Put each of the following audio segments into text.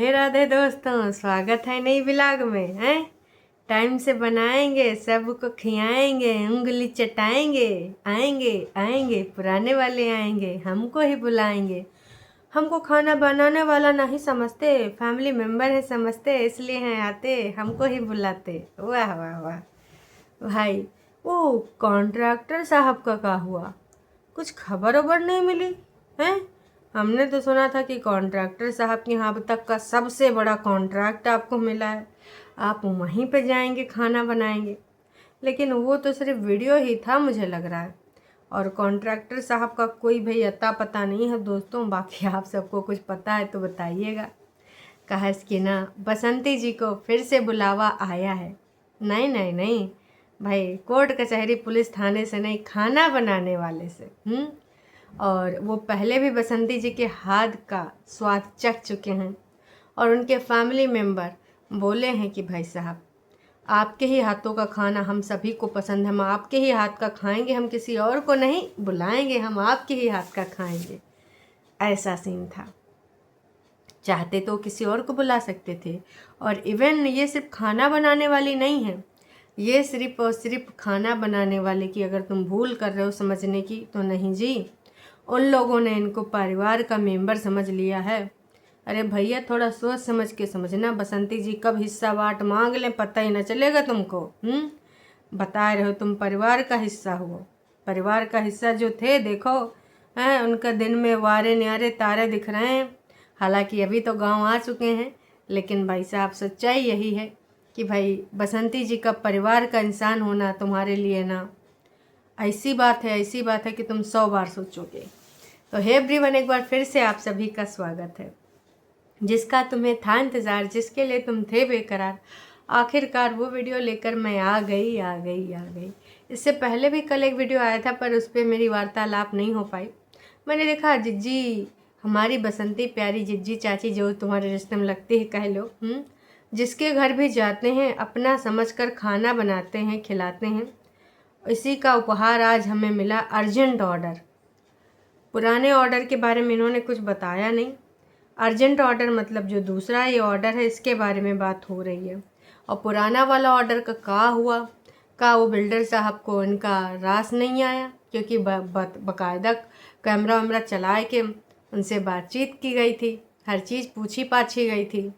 राधे राधे दोस्तों, स्वागत है नई व्लॉग में। हैं टाइम से बनाएंगे, सबको खिलाएंगे, उंगली चटाएंगे। आएंगे आएंगे पुराने वाले आएंगे, हमको ही बुलाएंगे। हमको खाना बनाने वाला नहीं समझते, फैमिली मेम्बर है समझते, इसलिए हैं आते, हमको ही बुलाते। वाह वाह वाह भाई। वो कॉन्ट्रैक्टर साहब का क्या हुआ? कुछ खबर वबर नहीं मिली हैं? हमने तो सुना था कि कॉन्ट्रैक्टर साहब के यहाँ अब तक का सबसे बड़ा कॉन्ट्रैक्ट आपको मिला है, आप वहीं पे जाएंगे खाना बनाएंगे। लेकिन वो तो सिर्फ वीडियो ही था मुझे लग रहा है, और कॉन्ट्रैक्टर साहब का कोई भाई अता पता नहीं है दोस्तों। बाकी आप सबको कुछ पता है तो बताइएगा। कहा कि ना बसंती जी को फिर से बुलावा आया है। नहीं नहीं नहीं भाई, कोर्ट कचहरी पुलिस थाने से नहीं, खाना बनाने वाले से। और वो पहले भी बसंती जी के हाथ का स्वाद चख चुके हैं, और उनके फैमिली मेम्बर बोले हैं कि भाई साहब आपके ही हाथों का खाना हम सभी को पसंद है, हम आपके ही हाथ का खाएंगे, हम किसी और को नहीं बुलाएंगे, हम आपके ही हाथ का खाएंगे। ऐसा सीन था। चाहते तो किसी और को बुला सकते थे। और इवन ये सिर्फ खाना बनाने वाली नहीं है, ये सिर्फ और सिर्फ खाना बनाने वाले की अगर तुम भूल कर रहे हो समझने की तो नहीं जी, उन लोगों ने इनको परिवार का मेंबर समझ लिया है। अरे भैया थोड़ा सोच समझ के समझना, बसंती जी कब हिस्सा बांट मांग लें पता ही न चलेगा तुमको। बता रहे हो तुम परिवार का हिस्सा हो। परिवार का हिस्सा जो थे देखो हैं, उनका दिन में वारे न्यारे तारे दिख रहे हैं। हालांकि अभी तो गांव आ चुके हैं, लेकिन भाई साहब सच्चाई यही है कि भाई बसंती जी का परिवार का इंसान होना तुम्हारे लिए ना ऐसी बात है कि तुम 100 बार सोचोगे। तो हे एवरीवन, एक बार फिर से आप सभी का स्वागत है। जिसका तुम्हें था इंतज़ार, जिसके लिए तुम थे बेकरार, आखिरकार वो वीडियो लेकर मैं आ गई। इससे पहले भी कल एक वीडियो आया था, पर उस पर मेरी वार्तालाप नहीं हो पाई। मैंने देखा जिज्जी, हमारी बसंती प्यारी जिज्जी चाची जो तुम्हारे रिश्ते में लगती है कह लो, जिसके घर भी जाते हैं अपना समझकर खाना बनाते हैं, खिलाते हैं। इसी का उपहार आज हमें मिला, अर्जेंट ऑर्डर। पुराने ऑर्डर के बारे में इन्होंने कुछ बताया नहीं। अर्जेंट ऑर्डर मतलब जो दूसरा ये ऑर्डर है इसके बारे में बात हो रही है। और पुराना वाला ऑर्डर का क्या हुआ? का वो बिल्डर साहब को इनका रास नहीं आया, क्योंकि बाकायदा कैमरा वैमरा चला के उनसे बातचीत की गई थी, हर चीज़ पूछी पाछी गई थी।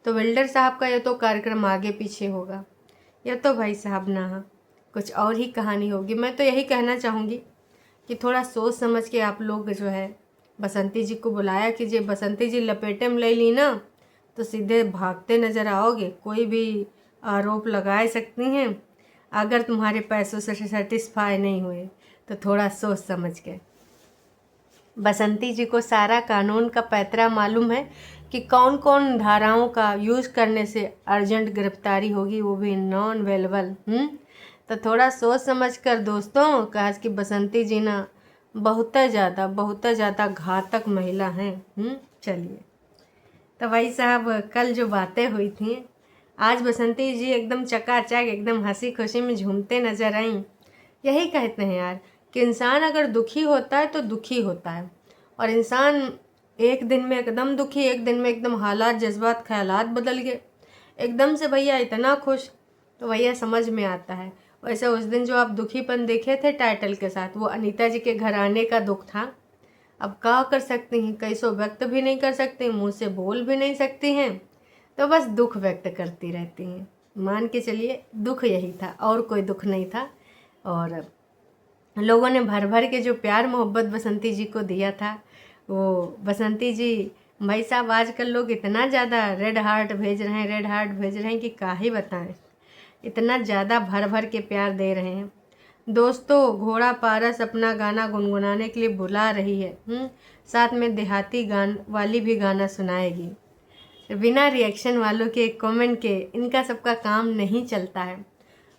तो बिल्डर साहब का ये तो कार्यक्रम आगे पीछे होगा, यह तो भाई साहब ना कुछ और ही कहानी होगी। मैं तो यही कहना चाहूँगी कि थोड़ा सोच समझ के आप लोग जो है बसंती जी को बुलाया कीजिए। बसंती जी लपेटे में ले ली ना तो सीधे भागते नज़र आओगे, कोई भी आरोप लगा सकती हैं। अगर तुम्हारे पैसों से सेटिस्फाई नहीं हुए तो थोड़ा सोच समझ के। बसंती जी को सारा कानून का पैतरा मालूम है कि कौन कौन धाराओं का यूज़ करने से अर्जेंट गिरफ्तारी होगी, वो भी नॉन अवेलेबल। तो थोड़ा सोच समझ कर दोस्तों, कहा कि बसंती जी ना बहुत ज़्यादा घातक महिला हैं। चलिए, तो भाई साहब कल जो बातें हुई थी, आज बसंती जी एकदम चकाचक, एकदम हंसी खुशी में झूमते नजर आई। यही कहते हैं यार कि इंसान अगर दुखी होता है तो दुखी होता है, और इंसान एक दिन में एकदम दुखी, एक दिन में एकदम हालात जज्बात ख्यालात बदल गए, एकदम से भैया इतना खुश, तो भैया समझ में आता है। वैसे उस दिन जो आप दुखीपन देखे थे टाइटल के साथ, वो अनीता जी के घर आने का दुख था। अब क्या कर सकती हैं, कैसो व्यक्त भी नहीं कर सकती, मुंह से बोल भी नहीं सकती हैं, तो बस दुख व्यक्त करती रहती हैं। मान के चलिए दुख यही था, और कोई दुख नहीं था। और लोगों ने भर भर के जो प्यार मोहब्बत बसंती जी को दिया था, वो बसंती जी भाई साहब आजकल लोग इतना ज़्यादा रेड हार्ट भेज रहे हैं कि क्या ही बताएं। इतना ज़्यादा भर भर के प्यार दे रहे हैं। दोस्तों घोड़ा पारस अपना गाना गुनगुनाने के लिए बुला रही है। साथ में देहाती गान वाली भी गाना सुनाएगी। बिना रिएक्शन वालों के कमेंट के इनका सबका काम नहीं चलता है।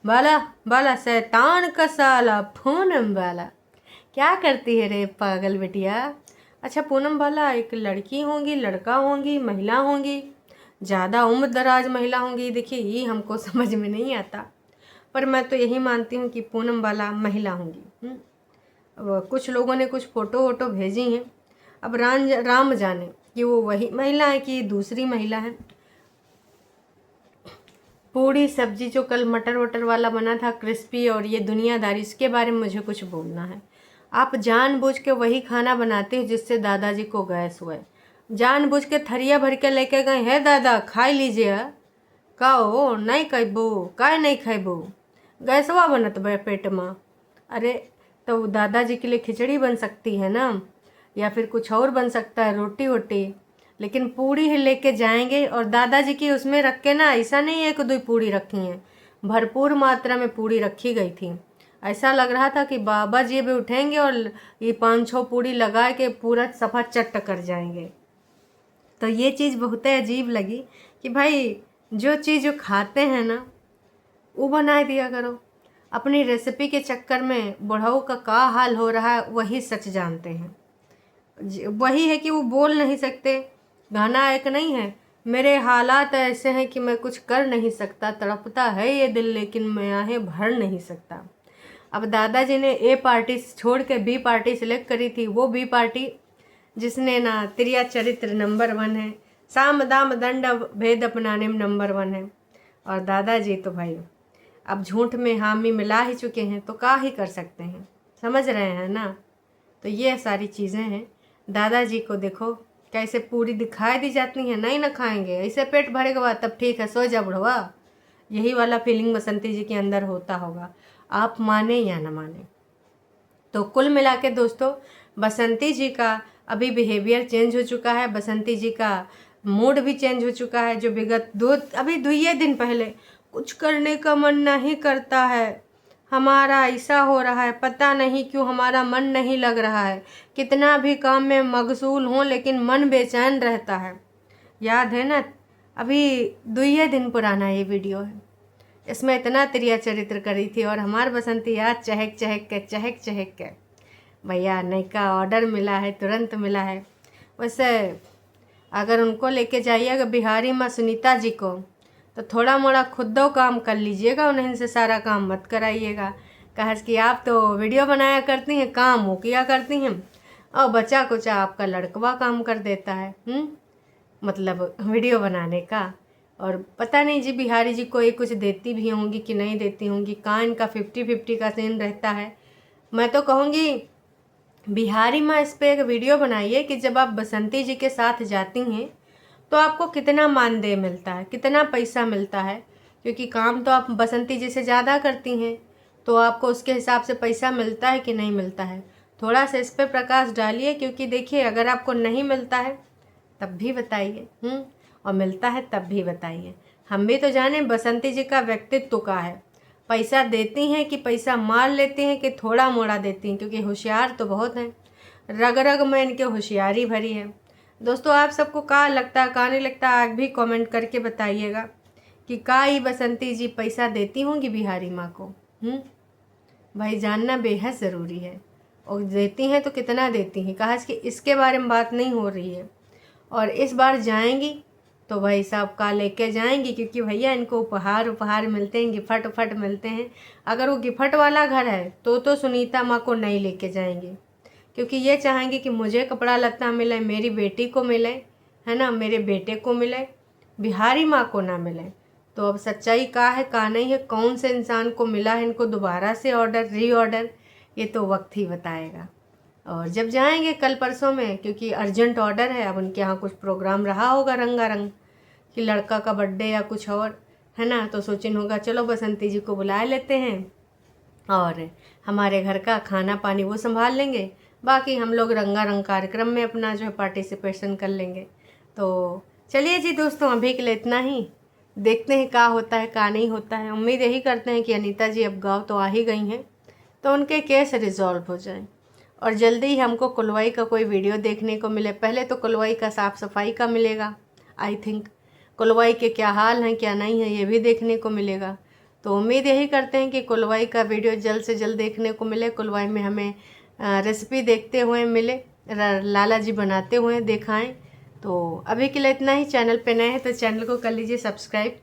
बाला बाला शैतान का साला पूनम बाला, क्या करती है रे पागल बिटिया? अच्छा पूनम बाला एक लड़की होंगी, लड़का होंगी, महिला होंगी, ज़्यादा उम्र दराज महिला होंगी, देखिए ये हमको समझ में नहीं आता, पर मैं तो यही मानती हूँ कि पूनम बाला महिला होंगी। अब कुछ लोगों ने कुछ फ़ोटो वोटो भेजी हैं, अब राम जाने कि वो वही महिला है कि दूसरी महिला है। पूड़ी सब्जी जो कल मटर वटर वाला बना था क्रिस्पी, और ये दुनियादारी, इसके बारे में मुझे कुछ बोलना है। आप जानबूझ के वही खाना बनाते हैं जिससे दादाजी को गैस हुआ है। जानबूझ के थरिया भर के लेके गए, है दादा खाई लीजिए। का हो नहीं खैबू, काय नहीं खैबू, गैसवा बनत बे पेट में। अरे तो दादाजी के लिए खिचड़ी बन सकती है ना, या फिर कुछ और बन सकता है, रोटी वोटी, लेकिन पूड़ी ही लेके जाएंगे। और दादाजी की उसमें रख के ना, ऐसा नहीं है कि दो पूड़ी रखी हैं, भरपूर मात्रा में पूड़ी रखी गई थी। ऐसा लग रहा था कि बाबा जी भी उठेंगे और ये 5-6 पूड़ी लगा के पूरा सफ़ा चट्ट कर जाएंगे। तो ये चीज़ बहुत अजीब लगी कि भाई जो चीज़ जो खाते हैं ना वो बना दिया करो। अपनी रेसिपी के चक्कर में बुढ़ऊ का हाल हो रहा है वही सच जानते हैं। वही है कि वो बोल नहीं सकते। गाना एक नहीं है, मेरे हालात ऐसे हैं कि मैं कुछ कर नहीं सकता, तड़पता है ये दिल लेकिन मैं आहें भर नहीं सकता। अब दादाजी ने ए पार्टी छोड़ के बी पार्टी सिलेक्ट करी थी, वो बी पार्टी जिसने ना त्रिया चरित्र नंबर 1 है, साम दाम दंड भेद अपनाने में नंबर 1 है। और दादाजी तो भाई अब झूठ में हामी मिला ही चुके हैं, तो क्या ही कर सकते हैं, समझ रहे हैं ना। तो ये सारी चीज़ें हैं। दादाजी को देखो कैसे पूरी दिखाई दी जाती हैं, नहीं ना खाएंगे, ऐसे पेट भरेगा बाद तब ठीक है, सो जा बुढ़वा। यही वाला फीलिंग बसंती जी के अंदर होता होगा, आप माने या ना माने। तो कुल मिला के दोस्तों, बसंती जी का अभी बिहेवियर चेंज हो चुका है, बसंती जी का मूड भी चेंज हो चुका है। जो विगत अभी 2 दिन पहले कुछ करने का मन नहीं करता है, हमारा ऐसा हो रहा है, पता नहीं क्यों हमारा मन नहीं लग रहा है, कितना भी काम में मगसूल हों लेकिन मन बेचैन रहता है। याद है ना, अभी 2 दिन पुराना ये वीडियो है, इसमें इतना त्रिया चरित्र करी थी और हमार बसंती याद चहक चहक के भैया नयका ऑर्डर मिला है, तुरंत मिला है। वैसे अगर उनको लेके जाइएगा बिहारी माँ सुनीता जी को, तो थोड़ा मोड़ा खुद दो काम कर लीजिएगा, उन्हें से सारा काम मत कराइएगा। कहा कि आप तो वीडियो बनाया करती हैं, काम हो किया करती हैं, और बचा कुचा आपका लड़कवा काम कर देता है। मतलब वीडियो बनाने का। और पता नहीं जी बिहारी जी को ये कुछ देती भी होंगी कि नहीं देती होंगी, कहाँ इनका 50-50 का सीन रहता है। मैं तो कहूँगी बिहारी माँ इस पर एक वीडियो बनाइए कि जब आप बसंती जी के साथ जाती हैं तो आपको कितना मानदेय मिलता है, कितना पैसा मिलता है, क्योंकि काम तो आप बसंती जी से ज़्यादा करती हैं, तो आपको उसके हिसाब से पैसा मिलता है कि नहीं मिलता है। थोड़ा सा इस पर प्रकाश डालिए, क्योंकि देखिए अगर आपको नहीं मिलता है तब भी बताइए, और मिलता है तब भी बताइए। हम भी तो जाने बसंती जी का व्यक्तित्व का है, पैसा देती हैं कि पैसा मार लेती हैं कि थोड़ा मोड़ा देती हैं, क्योंकि होशियार तो बहुत हैं, रग रग में इनके होशियारी भरी है। दोस्तों आप सबको क्या लगता है, क्या नहीं लगता, आज भी कमेंट करके बताइएगा कि का ही बसंती जी पैसा देती होंगी बिहारी माँ को। भाई जानना बेहद ज़रूरी है, और देती हैं तो कितना देती हैं, कहा कि इसके बारे में बात नहीं हो रही है। और इस बार जाएंगी तो भाई साहब का लेके जाएंगी, क्योंकि भैया इनको उपहार मिलते हैं, गिफ्ट मिलते हैं। अगर वो गिफ्ट वाला घर है तो सुनीता माँ को नहीं लेके जाएंगे, क्योंकि ये चाहेंगे कि मुझे कपड़ा लत्ता मिले, मेरी बेटी को मिले, है ना, मेरे बेटे को मिले, बिहारी माँ को ना मिले। तो अब सच्चाई का है का नहीं है, कौन से इंसान को मिला है इनको दोबारा से ऑर्डर, रीऑर्डर, ये तो वक्त ही बताएगा। और जब जाएंगे कल परसों में, क्योंकि अर्जेंट ऑर्डर है, अब उनके यहाँ कुछ प्रोग्राम रहा होगा रंगारंग, कि लड़का का बर्थडे या कुछ और, है ना, तो सोचन होगा चलो बसंती जी को बुला लेते हैं और हमारे घर का खाना पानी वो संभाल लेंगे, बाकी हम लोग रंगारंग कार्यक्रम में अपना जो है पार्टिसिपेशन कर लेंगे। तो चलिए जी दोस्तों, अभी के लिए इतना ही, देखते हैं क्या होता है क्या नहीं होता है। उम्मीद यही करते हैं कि अनीता जी अब गाँव तो आ ही गई हैं, तो उनके केस रिजॉल्व हो जाए और जल्दी ही हमको कुलवाई का कोई वीडियो देखने को मिले। पहले तो कुलवाई का साफ़ सफाई का मिलेगा, आई थिंक कुलवाई के क्या हाल हैं क्या नहीं है ये भी देखने को मिलेगा। तो उम्मीद यही करते हैं कि कुलवाई का वीडियो जल्द से जल्द देखने को मिले, कुलवाई में हमें रेसिपी देखते हुए मिले, लाला जी बनाते हुए दिखाएं। तो अभी के लिए इतना ही। चैनल पे नए हैं तो चैनल को कर लीजिए सब्सक्राइब,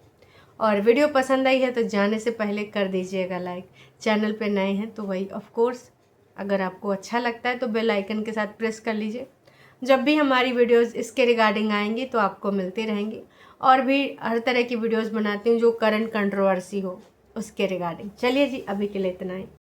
और वीडियो पसंद आई है तो जाने से पहले कर दीजिएगा लाइक। चैनल पे नए हैं तो वही ऑफ कोर्स, अगर आपको अच्छा लगता है तो बेल आइकन के साथ प्रेस कर लीजिए। जब भी हमारी वीडियोस इसके रिगार्डिंग आएंगी तो आपको मिलती रहेंगी। और भी हर तरह की वीडियोस बनाती हूँ जो करंट कंट्रोवर्सी हो उसके रिगार्डिंग। चलिए जी, अभी के लिए इतना ही।